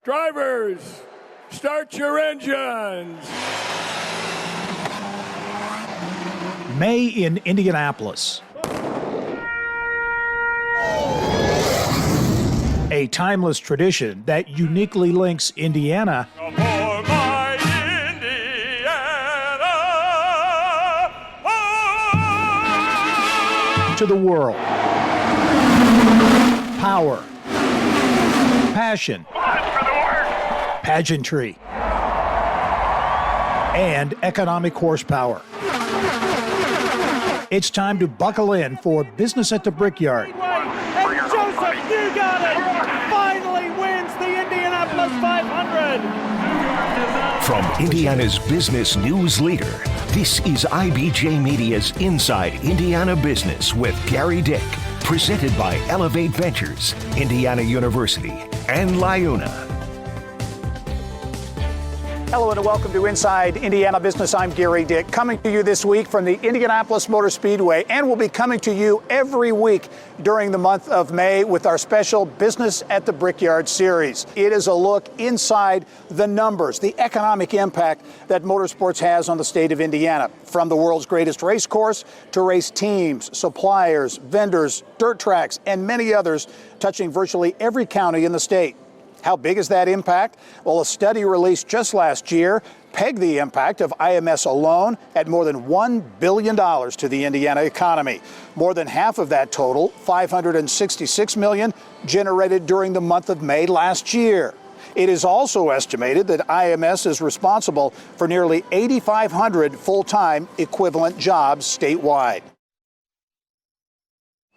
Drivers, start your engines. May in Indianapolis. A timeless tradition that uniquely links Indiana to the world. Power, passion, pageantry, and economic horsepower. It's time to buckle in for Business at the Brickyard. And Joseph Newgarden finally wins the Indianapolis 500. From Indiana's business news leader, this is IBJ Media's Inside Indiana Business with Gary Dick, presented by Elevate Ventures, Indiana University, and Liuna. Hello and welcome to Inside Indiana Business. I'm Gary Dick, coming to you this week from the Indianapolis Motor Speedway, and we'll be coming to you every week during the month of May with our special Business at the Brickyard series. It is a look inside the numbers, the economic impact that motorsports has on the state of Indiana, from the world's greatest race course to race teams, suppliers, vendors, dirt tracks, and many others, touching virtually every county in the state. How big is that impact? Well, a study released just last year pegged the impact of IMS alone at more than $1 billion to the Indiana economy. More than half of that total, $566 million, generated during the month of May last year. It is also estimated that IMS is responsible for nearly 8,500 full-time equivalent jobs statewide.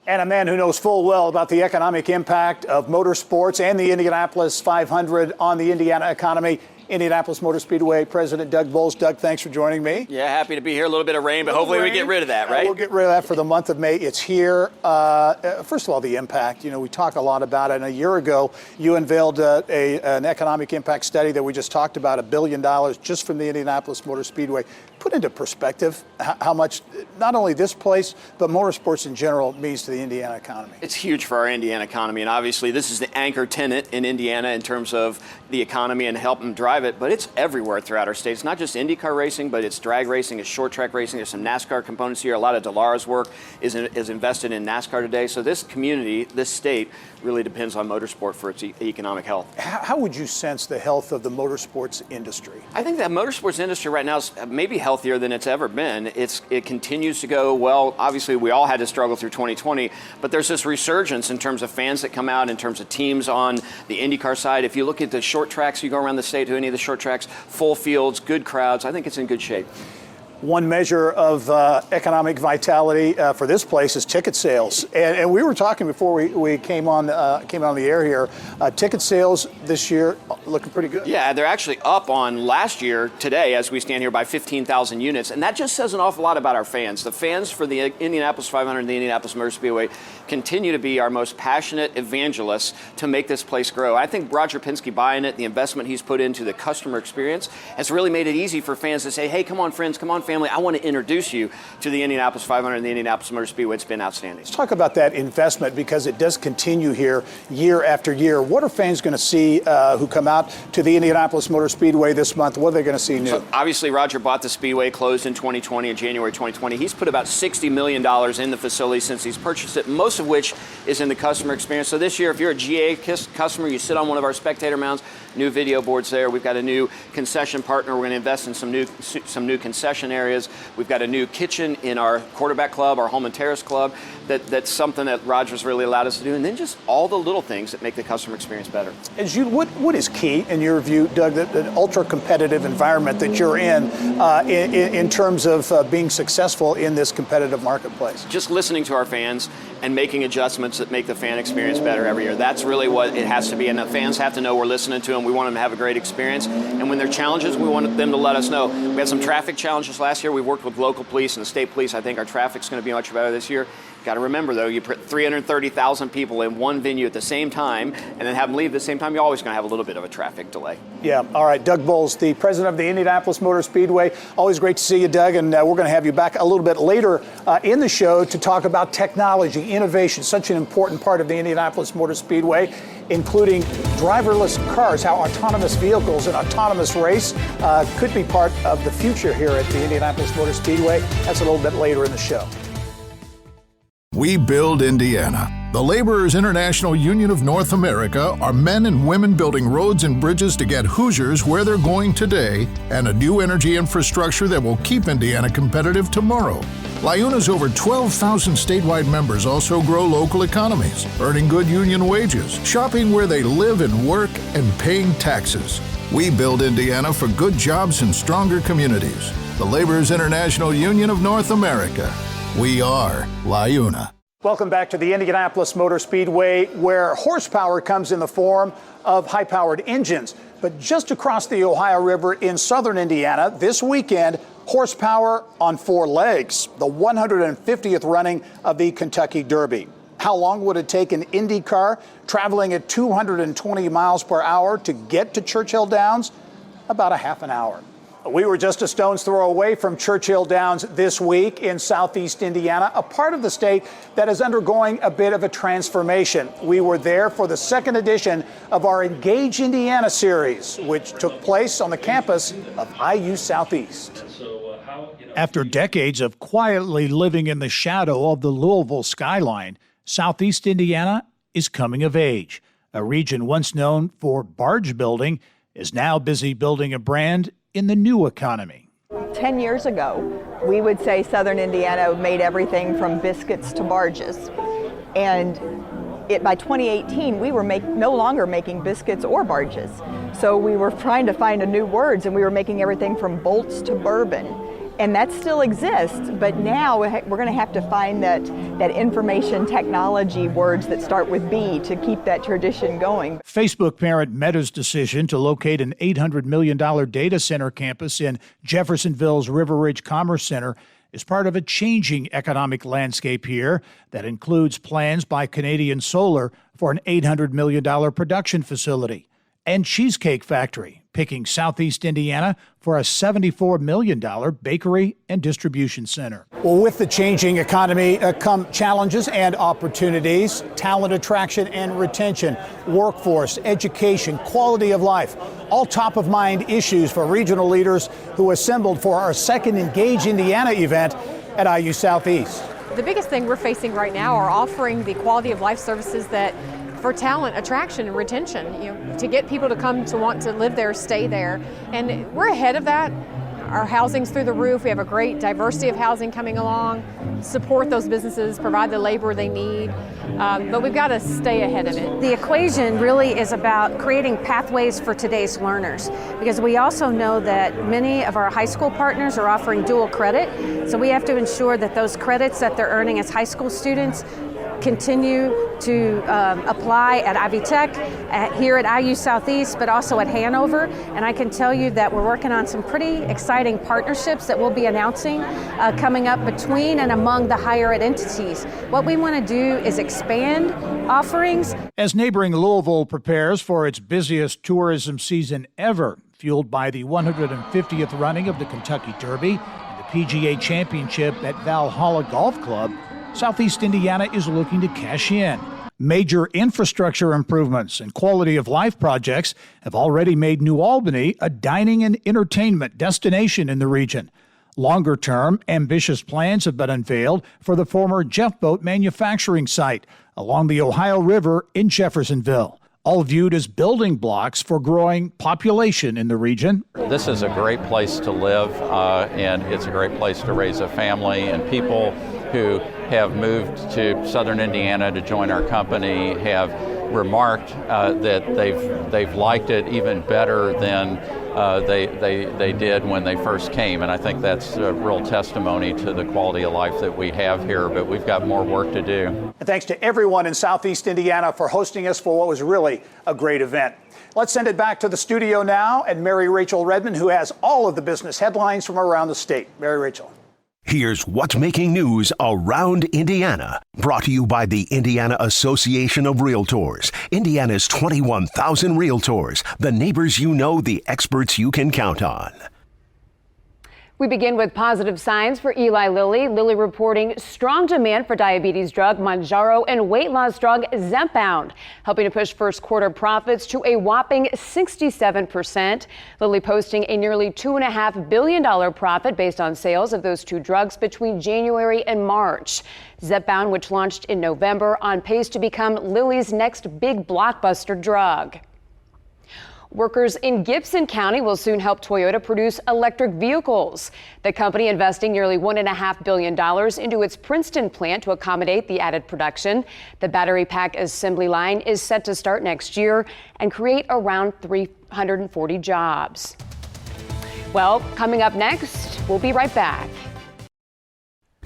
And a man who knows full well about the economic impact of motorsports and the Indianapolis 500 on the Indiana economy, Indianapolis Motor Speedway President Doug Bowles. Doug, thanks for joining me. Yeah, happy to be here. A little bit of rain, but hopefully we get rid of that, right? We'll get rid of that for the month of May. It's here. First of all, the impact. You know, we talk a lot about it. And a year ago, you unveiled an economic impact study that we just talked about, $1 billion just from the Indianapolis Motor Speedway. Put into perspective how much not only this place, but motorsports in general means to the Indiana economy. It's huge for our Indiana economy, and obviously this is the anchor tenant in Indiana in terms of the economy and helping drive it, but it's everywhere throughout our state. It's not just IndyCar racing, but it's drag racing, it's short track racing, there's some NASCAR components here. A lot of Delara's work is invested in NASCAR today, so this community, this state, really depends on motorsport for its economic health. How would you sense the health of the motorsports industry? I think that motorsports industry right now is maybe healthier than it's ever been. It continues to go well. Obviously, we all had to struggle through 2020, but there's this resurgence in terms of fans that come out, in terms of teams on the IndyCar side. If you look at the short tracks, you go around the state to any of the short tracks, full fields, good crowds. I think it's in good shape. One measure of economic vitality for this place is ticket sales, and we were talking before we came on the air here. Ticket sales this year looking pretty good. Yeah, they're actually up on last year today as we stand here by 15,000 units, and that just says an awful lot about our fans. The fans for the Indianapolis 500 and the Indianapolis Motor Speedway continue to be our most passionate evangelists to make this place grow. I think Roger Penske buying it, the investment he's put into the customer experience, has really made it easy for fans to say, hey, come on, friends, come on, family, I want to introduce you to the Indianapolis 500 and the Indianapolis Motor Speedway. It's been outstanding. Let's talk about that investment, because it does continue here year after year. What are fans going to see who come out to the Indianapolis Motor Speedway this month? What are they going to see new? So obviously, Roger bought the Speedway, closed in 2020, in January 2020. He's put about $60 million in the facility since he's purchased it, most of which is in the customer experience. So this year, if you're a GA customer, you sit on one of our spectator mounts, new video boards there. We've got a new concession partner. We're going to invest in some new concession areas. We've got a new kitchen in our quarterback club, our home and terrace club. That's something that Roger's really allowed us to do. And then just all the little things that make the customer experience better. What is key in your view, Doug, the ultra competitive environment that you're in terms of being successful in this competitive marketplace? Just listening to our fans and making adjustments that make the fan experience better every year. That's really what it has to be. And the fans have to know we're listening to them. We want them to have a great experience. And when there are challenges, we want them to let us know. We had some traffic challenges last year. We worked with local police and the state police. I think our traffic's going to be much better this year. Got to remember, though, you put 330,000 people in one venue at the same time and then have them leave at the same time, you're always going to have a little bit of a traffic delay. Yeah. All right. Doug Bowles, the president of the Indianapolis Motor Speedway. Always great to see you, Doug. And we're going to have you back a little bit later in the show to talk about technology, innovation, such an important part of the Indianapolis Motor Speedway, including driverless cars, how autonomous vehicles and autonomous race could be part of the future here at the Indianapolis Motor Speedway. That's a little bit later in the show. We build Indiana. The Laborers International Union of North America are men and women building roads and bridges to get Hoosiers where they're going today and a new energy infrastructure that will keep Indiana competitive tomorrow. LIUNA's over 12,000 statewide members also grow local economies, earning good union wages, shopping where they live and work, and paying taxes. We build Indiana for good jobs and stronger communities. The Laborers International Union of North America. We are LIUNA. Welcome back to the Indianapolis Motor Speedway, where horsepower comes in the form of high-powered engines. But just across the Ohio River in southern Indiana, this weekend, horsepower on four legs, the 150th running of the Kentucky Derby. How long would it take an IndyCar traveling at 220 miles per hour to get to Churchill Downs? About a half an hour. We were just a stone's throw away from Churchill Downs this week in southeast Indiana, a part of the state that is undergoing a bit of a transformation. We were there for the second edition of our Engage Indiana series, which took place on the campus of IU Southeast. After decades of quietly living in the shadow of the Louisville skyline, southeast Indiana is coming of age. A region once known for barge building is now busy building a brand in the new economy. 10 years ago, we would say southern Indiana made everything from biscuits to barges. And by 2018, we were no longer making biscuits or barges. So we were trying to find new words, and we were making everything from bolts to bourbon. And that still exists, but now we're going to have to find that information technology words that start with B to keep that tradition going. Facebook parent Meta's decision to locate an $800 million data center campus in Jeffersonville's River Ridge Commerce Center is part of a changing economic landscape here that includes plans by Canadian Solar for an $800 million production facility. And Cheesecake Factory, picking southeast Indiana for a $74 million bakery and distribution center. Well, with the changing economy come challenges and opportunities, talent attraction and retention, workforce, education, quality of life, all top of mind issues for regional leaders who assembled for our second Engage Indiana event at IU Southeast. The biggest thing we're facing right now are offering the quality of life services that for talent attraction and retention, to get people to come to want to live there, stay there. And we're ahead of that. Our housing's through the roof. We have a great diversity of housing coming along, support those businesses, provide the labor they need. But we've got to stay ahead of it. The equation really is about creating pathways for today's learners, because we also know that many of our high school partners are offering dual credit. So we have to ensure that those credits that they're earning as high school students continue to apply at Ivy Tech, here at IU Southeast, but also at Hanover. And I can tell you that we're working on some pretty exciting partnerships that we'll be announcing coming up between and among the higher ed entities. What we want to do is expand offerings. As neighboring Louisville prepares for its busiest tourism season ever, fueled by the 150th running of the Kentucky Derby and the PGA Championship at Valhalla Golf Club, Southeast Indiana is looking to cash in. Major infrastructure improvements and quality of life projects have already made New Albany a dining and entertainment destination in the region. Longer term, ambitious plans have been unveiled for the former Jeff Boat manufacturing site along the Ohio River in Jeffersonville, all viewed as building blocks for growing population in the region. This is a great place to live, and it's a great place to raise a family, and people who have moved to southern Indiana to join our company have remarked that they've liked it even better than they did when they first came. And I think that's a real testimony to the quality of life that we have here, but we've got more work to do. And thanks to everyone in Southeast Indiana for hosting us for what was really a great event. Let's send it back to the studio now and Mary Rachel Redmond, who has all of the business headlines from around the state. Mary Rachel. Here's what's making news around Indiana. Brought to you by the Indiana Association of Realtors. Indiana's 21,000 realtors. The neighbors you know, the experts you can count on. We begin with positive signs for Eli Lilly. Lilly reporting strong demand for diabetes drug Mounjaro and weight loss drug Zepbound, helping to push first quarter profits to a whopping 67%. Lilly posting a nearly $2.5 billion profit based on sales of those two drugs between January and March. Zepbound, which launched in November, on pace to become Lilly's next big blockbuster drug. Workers in Gibson County will soon help Toyota produce electric vehicles. The company investing nearly $1.5 billion into its Princeton plant to accommodate the added production. The battery pack assembly line is set to start next year and create around 340 jobs. Well, coming up next, we'll be right back.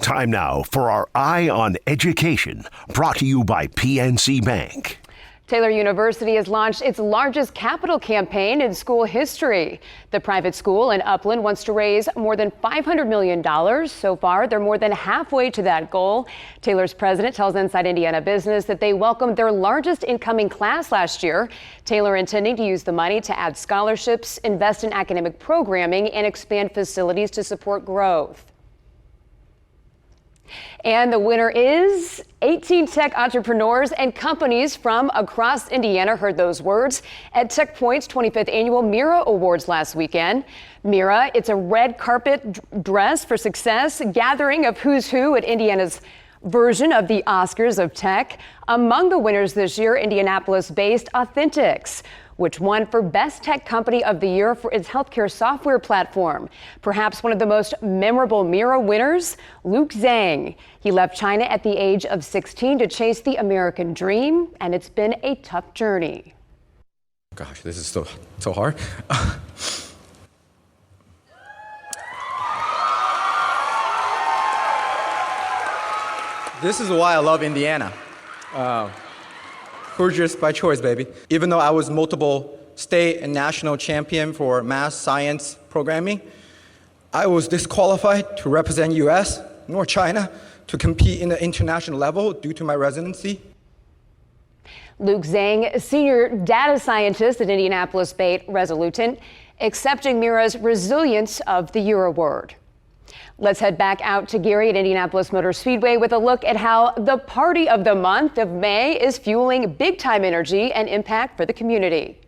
Time now for our Eye on Education, brought to you by PNC Bank. Taylor University has launched its largest capital campaign in school history. The private school in Upland wants to raise more than $500 million. So far, they're more than halfway to that goal. Taylor's president tells Inside Indiana Business that they welcomed their largest incoming class last year. Taylor intending to use the money to add scholarships, invest in academic programming, and expand facilities to support growth. And the winner is 18 tech entrepreneurs and companies from across Indiana heard those words at TechPoint's 25th Annual Mira Awards last weekend. Mira, it's a red carpet dress for success, gathering of who's who at Indiana's version of the Oscars of tech. Among the winners this year, Indianapolis-based Authentics, which won for Best Tech Company of the Year for its healthcare software platform. Perhaps one of the most memorable Mira winners, Luke Zhang. He left China at the age of 16 to chase the American dream, and it's been a tough journey. Gosh, this is so hard. This is why I love Indiana. Hoosiers by choice, baby. Even though I was multiple state and national champion for math science programming, I was disqualified to represent US nor China to compete in the international level due to my residency. Luke Zhang, senior data scientist at Indianapolis-based Resolutant, accepting Mira's Resilience of the Year award. Let's head back out to Gary at Indianapolis Motor Speedway with a look at how the party of the month of May is fueling big-time energy and impact for the community.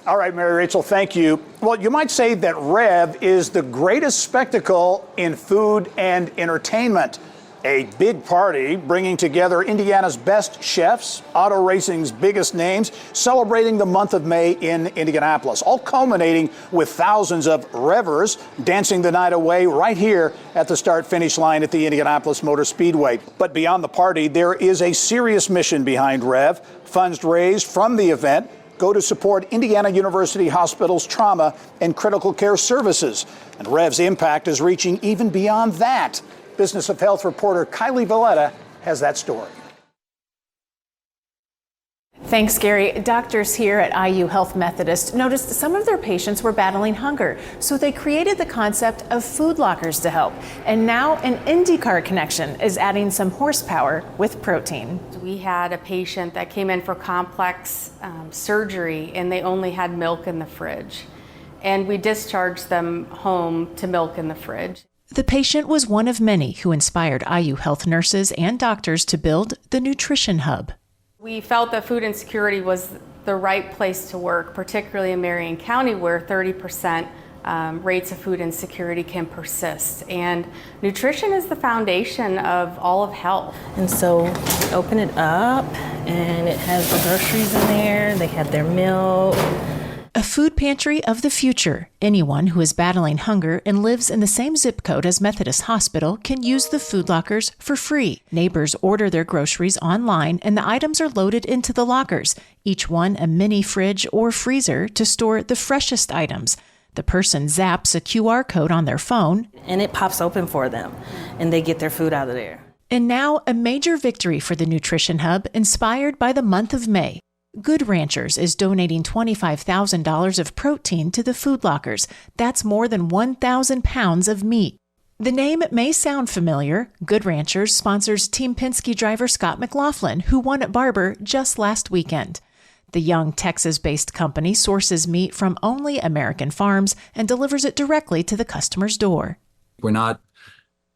All right, Mary Rachel, thank you. Well, you might say that Rev is the greatest spectacle in food and entertainment. A big party bringing together Indiana's best chefs, auto racing's biggest names, celebrating the month of May in Indianapolis, all culminating with thousands of Revers dancing the night away right here at the start-finish line at the Indianapolis Motor Speedway. But beyond the party, there is a serious mission behind Rev. Funds raised from the event go to support Indiana University Hospital's trauma and critical care services. And Rev's impact is reaching even beyond that. Business of Health reporter Kylie Valletta has that story. Thanks, Gary. Doctors here at IU Health Methodist noticed some of their patients were battling hunger, so they created the concept of food lockers to help. And now an IndyCar connection is adding some horsepower with protein. We had a patient that came in for complex surgery, and they only had milk in the fridge. And we discharged them home to milk in the fridge. The patient was one of many who inspired IU Health nurses and doctors to build the Nutrition Hub. We felt that food insecurity was the right place to work, particularly in Marion County, where 30% rates of food insecurity can persist. And nutrition is the foundation of all of health. And so we open it up, and it has the groceries in there. They have their milk. A food pantry of the future. Anyone who is battling hunger and lives in the same zip code as Methodist Hospital can use the food lockers for free. Neighbors order their groceries online and the items are loaded into the lockers, each one a mini fridge or freezer to store the freshest items. The person zaps a QR code on their phone, and it pops open for them, and they get their food out of there. And now a major victory for the Nutrition Hub inspired by the month of May. Good Ranchers is donating $25,000 of protein to the food lockers. That's more than 1,000 pounds of meat. The name may sound familiar. Good Ranchers sponsors Team Penske driver Scott McLaughlin, who won at Barber just last weekend. The young Texas-based company sources meat from only American farms and delivers it directly to the customer's door. We're not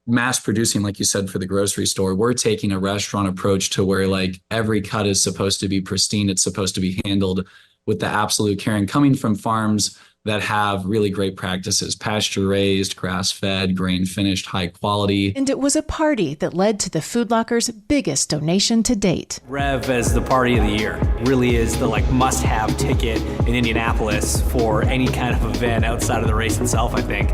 mass producing, like you said, for the grocery store. We're taking a restaurant approach to where like every cut is supposed to be pristine. It's supposed to be handled with the absolute care, and coming from farms that have really great practices, pasture raised, grass fed, grain finished, high quality. And it was a party that led to the Food Locker's biggest donation to date. Rev as the party of the year really is the must have ticket in Indianapolis for any kind of event outside of the race itself, I think.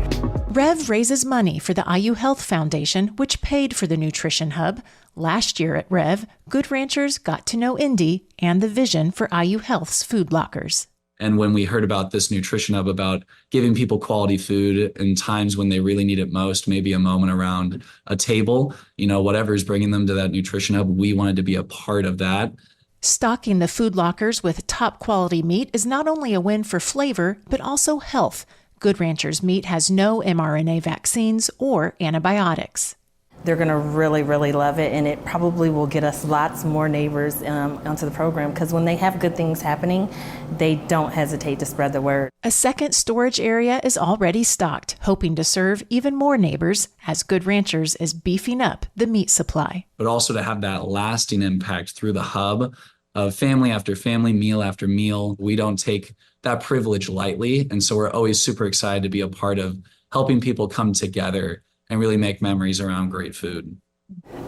Rev raises money for the IU Health Foundation, which paid for the Nutrition Hub. Last year at Rev, Good Ranchers got to know Indy and the vision for IU Health's Food Lockers. And when we heard about this Nutrition Hub, about giving people quality food in times when they really need it most, maybe a moment around a table, whatever's bringing them to that Nutrition Hub, we wanted to be a part of that. Stocking the Food Lockers with top quality meat is not only a win for flavor, but also health. Good Ranchers meat has no mRNA vaccines or antibiotics. They're going to really, really love it, and it probably will get us lots more neighbors onto the program, because when they have good things happening, they don't hesitate to spread the word. A second storage area is already stocked, hoping to serve even more neighbors as Good Ranchers is beefing up the meat supply. But also to have that lasting impact through the hub of family after family, meal after meal. We don't take that privilege lightly, and so we're always super excited to be a part of helping people come together and really make memories around great food.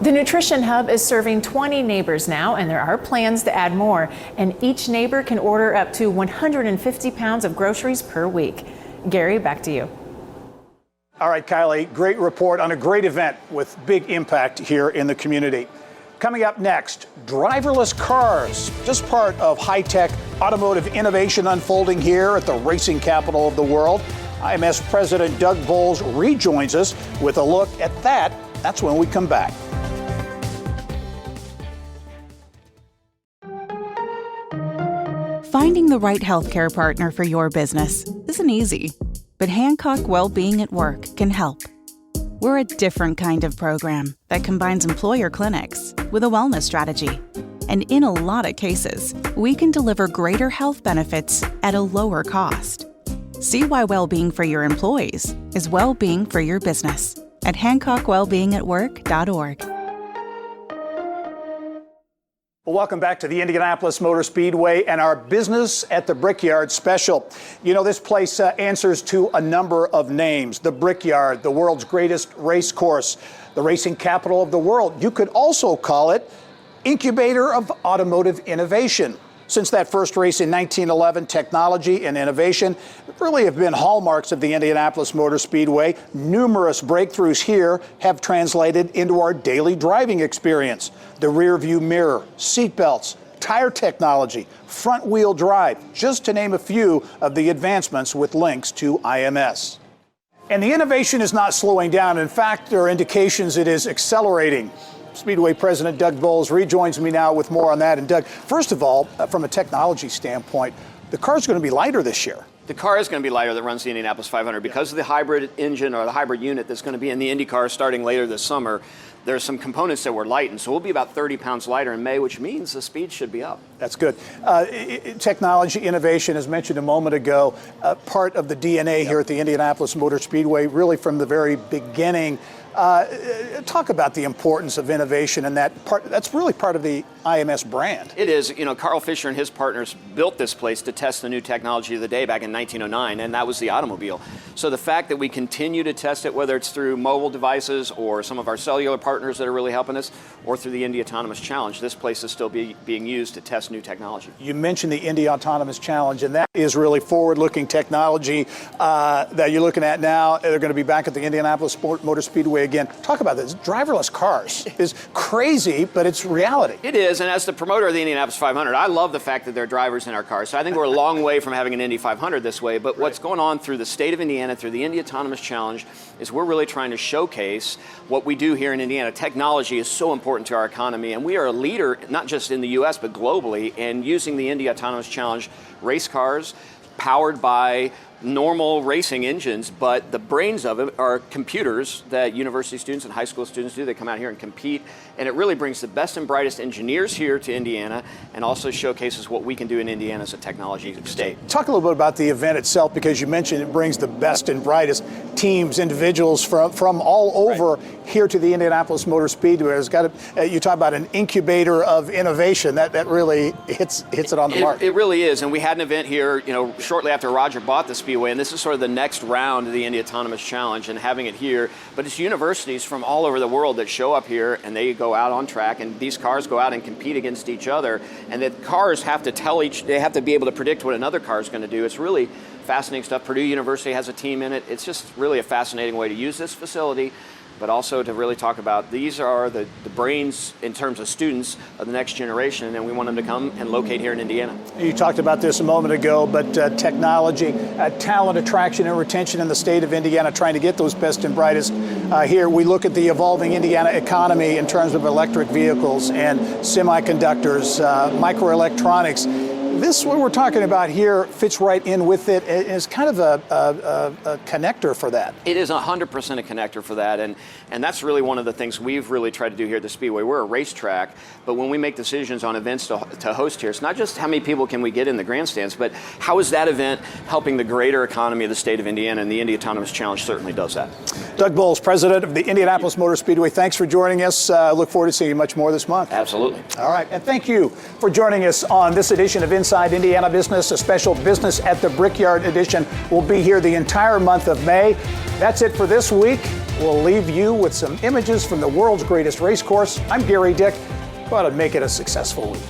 The Nutrition Hub is serving 20 neighbors now, and there are plans to add more. And each neighbor can order up to 150 pounds of groceries per week. Gary, back to you. All right, Kylie, great report on a great event with big impact here in the community. Coming up next, driverless cars, just part of high-tech automotive innovation unfolding here at the racing capital of the world. IMS President Doug Bowles rejoins us with a look at that. That's when we come back. Finding the right healthcare partner for your business isn't easy, but Hancock Wellbeing at Work can help. We're a different kind of program that combines employer clinics with a wellness strategy. And in a lot of cases, we can deliver greater health benefits at a lower cost. See why well-being for your employees is well-being for your business at HancockWellbeingAtWork.org. Well, welcome back to the Indianapolis Motor Speedway and our Business at the Brickyard special. This place answers to a number of names. The Brickyard, the world's greatest race course, the racing capital of the world. You could also call it incubator of automotive innovation. Since that first race in 1911, technology and innovation really have been hallmarks of the Indianapolis Motor Speedway. Numerous breakthroughs here have translated into our daily driving experience. The rear view mirror, seat belts, tire technology, front wheel drive, just to name a few of the advancements with links to IMS. And the innovation is not slowing down. In fact, there are indications it is accelerating. Speedway President Doug Bowles rejoins me now with more on that. And Doug, first of all, from a technology standpoint, the car's going to be lighter this year. The car is going to be lighter that runs the Indianapolis 500 because of the hybrid engine or the hybrid unit that's going to be in the IndyCar starting later this summer. There's some components that were lightened, so we'll be about 30 pounds lighter in May, which means the speed should be up. That's good. Technology innovation, as mentioned a moment ago, part of the DNA here at the Indianapolis Motor Speedway, really from the very beginning. Talk about the importance of innovation and that part. That's really part of the IMS brand. It is. Carl Fisher and his partners built this place to test the new technology of the day back in 1909, and that was the automobile. So the fact that we continue to test it, whether it's through mobile devices or some of our cellular partners that are really helping us, or through the Indy Autonomous Challenge, this place is still being used to test new technology. You mentioned the Indy Autonomous Challenge, and that is really forward-looking technology that you're looking at now. They're going to be back at the Indianapolis Motor Speedway again. Talk about this. Driverless cars is crazy, but it's reality. It is, and as the promoter of the Indianapolis 500, I love the fact that there are drivers in our cars. So I think we're a long way from having an Indy 500 this way, but what's going on through the state of Indiana, through the Indy Autonomous Challenge, is we're really trying to showcase what we do here in Indiana. Technology is so important to our economy, and we are a leader, not just in the U.S., but globally, in using the Indy Autonomous Challenge race cars powered by normal racing engines, but the brains of it are computers that university students and high school students do. They come out here and compete, and it really brings the best and brightest engineers here to Indiana and also showcases what we can do in Indiana as a technology state. Talk a little bit about the event itself, because you mentioned it brings the best and brightest teams, individuals from all over here to the Indianapolis Motor Speedway. It's got you talk about an incubator of innovation. That really hits it on the mark. It really is, and we had an event here, shortly after Roger bought the Speedway, and this is sort of the next round of the Indy Autonomous Challenge, and having it here. But it's universities from all over the world that show up here, and they go out on track, and these cars go out and compete against each other, and the cars have to they have to be able to predict what another car is going to do. It's really fascinating stuff. Purdue University has a team in it. It's just really a fascinating way to use this facility, but also to really talk about these are the brains in terms of students of the next generation, and we want them to come and locate here in Indiana. You talked about this a moment ago, but technology, talent, attraction, and retention in the state of Indiana, trying to get those best and brightest here. We look at the evolving Indiana economy in terms of electric vehicles and semiconductors, microelectronics. This, what we're talking about here, fits right in with it. It's kind of a connector for that. It is 100% a connector for that, and that's really one of the things we've really tried to do here at the Speedway. We're a racetrack, but when we make decisions on events to host here, it's not just how many people can we get in the grandstands, but how is that event helping the greater economy of the state of Indiana, and the Indy Autonomous Challenge certainly does that. Doug Bowles, president of the Indianapolis Motor Speedway, thanks for joining us. Look forward to seeing you much more this month. Absolutely. All right, and thank you for joining us on this edition of Inside Indiana Business, a special Business at the Brickyard edition. We'll be here the entire month of May. That's it for this week. We'll leave you with some images from the world's greatest race course. I'm Gary Dick. Go out and make it a successful week.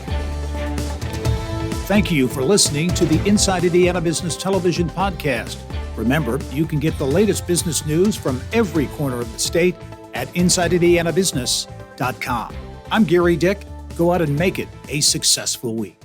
Thank you for listening to the Inside Indiana Business Television podcast. Remember, you can get the latest business news from every corner of the state at InsideIndianaBusiness.com. I'm Gary Dick. Go out and make it a successful week.